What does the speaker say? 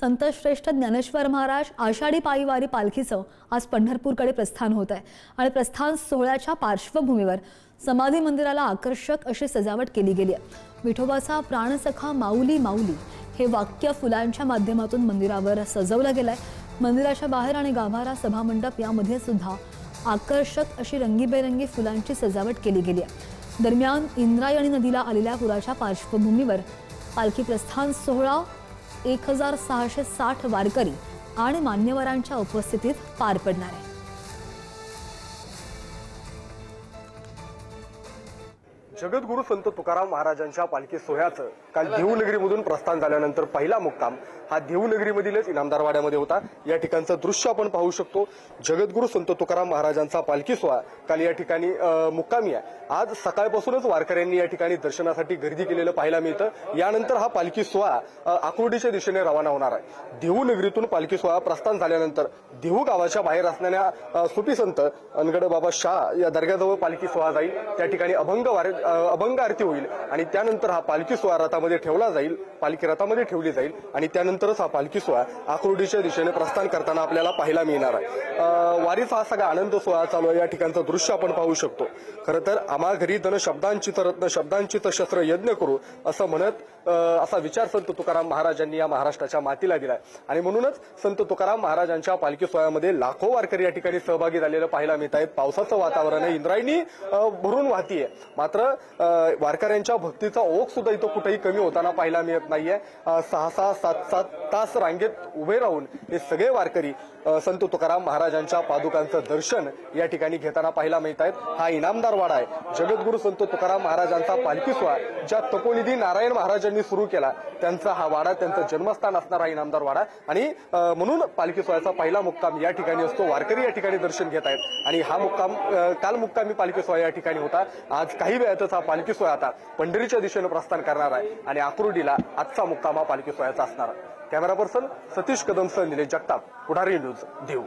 संतश्रेष्ठ ज्ञानेश्वर महाराज आषाढी पायी पालखीचं आज पंढरपूरकडे प्रस्थान होत आहे आणि प्रस्थान सोहळ्याच्या पार्श्वभूमीवर समाधी मंदिराला आकर्षक अशी सजावट केली गेली आहे। विठोबाचा प्राणसखा माऊली माऊली हे वाक्य फुलांच्या माध्यमातून मंदिरावर सजवलं गेलंय। मंदिराच्या बाहेर आणि गाभारा सभामंडप यामध्ये सुद्धा आकर्षक अशी रंगीबेरंगी फुलांची सजावट केली गेली आहे। दरम्यान इंद्रायणी नदीला आलेल्या पुराच्या पार्श्वभूमीवर पालखी प्रस्थान सोहळा 1660 वारकरी आणि मान्यवरांच्या उपस्थितीत पार पडणार आहे। जगद्गुरु संत तुकाराम महाराजांच्या पालखी सोहळ्याचं काल देवनगरीमधून प्रस्थान झाल्यानंतर पहिला मुक्काम हा देवनगरीमधीलच इनामदारवाड्यामध्ये होता। या ठिकाणचं दृश्य आपण पाहू शकतो। जगद्गुरु संत तुकाराम महाराजांचा पालखी सोहळा काल या ठिकाणी मुक्कामी आहे। आज सकाळपासूनच वारकऱ्यांनी या ठिकाणी दर्शनासाठी गर्दी केलेलं पाहायला मिळतं। यानंतर हा पालखी सोहळा आकुर्डीच्या दिशेने रवाना होणार आहे। देवनगरीतून पालखी सोहळा प्रस्थान झाल्यानंतर देहू गावाच्या बाहेर असणाऱ्या सुफी संत अनगड बाबा शाह या दर्ग्याजवळ पालखी सोहळा जाईल। त्या ठिकाणी अभंग आरती होईल आणि त्यानंतर हा पालखी सोहळा रथामध्ये ठेवला जाईल, पालखी रथामध्ये ठेवली जाईल आणि त्यानंतरच हा पालखी सोहळा आकुर्डीच्या दिशेने प्रस्थान करताना आपल्याला पाहायला मिळणार आहे। वारीचा हा सगळा आनंद सोहळा चालू आहे। या ठिकाणचं दृश्य आपण पाहू शकतो। खरं तर आम्हा घरी धन शब्दांचित रत्न शब्दांचित शस्त्र यज्ञ करू असं म्हणत असा विचार संत तुकाराम महाराजांनी या महाराष्ट्राच्या मातीला दिलाय आणि म्हणूनच संत तुकाराम महाराजांच्या पालखी सोहळ्यामध्ये लाखो वारकरी या ठिकाणी सहभागी झालेलं पाहायला मिळत आहेत। पावसाचं वातावरण आहे, इंद्रायणी भरून वाहतीये, मात्र वारकऱ्यांच्या भक्तीचा ओघ सुद्धा इथं कुठेही कमी होताना पाहायला मिळत नाहीये। 6-7 तास रांगेत उभे राहून हे सगळे वारकरी संत तुकाराम महाराजांच्या पादुकांचं दर्शन या ठिकाणी घेताना पाहायला मिळत आहेत। हा इनामदार वाडा आहे। जगद्गुरु संत तुकाराम महाराजांचा पालखी सोहळा ज्या तपोनिधी नारायण महाराजांनी सुरू केला त्यांचा हा वाडा, त्यांचं जन्मस्थान असणारा इनामदार वाडा आणि म्हणून पालखी सोहळ्याचा पहिला मुक्काम या ठिकाणी असतो। वारकरी या ठिकाणी दर्शन घेत आहेत आणि हा मुक्काम काल मुक्कामी पालखी सोहळा या ठिकाणी होता। आज काही वेळातच हा पालखी सोहळा आता पंढरीच्या दिशेने प्रस्थान करणार आहे आणि आकुर्डीला आजचा मुक्काम हा पालखी सोहळ्याचा असणार आहे। कॅमेरा पर्सन सतीश कदमसह निलेश जगताप, पुढारी न्यूज, देव।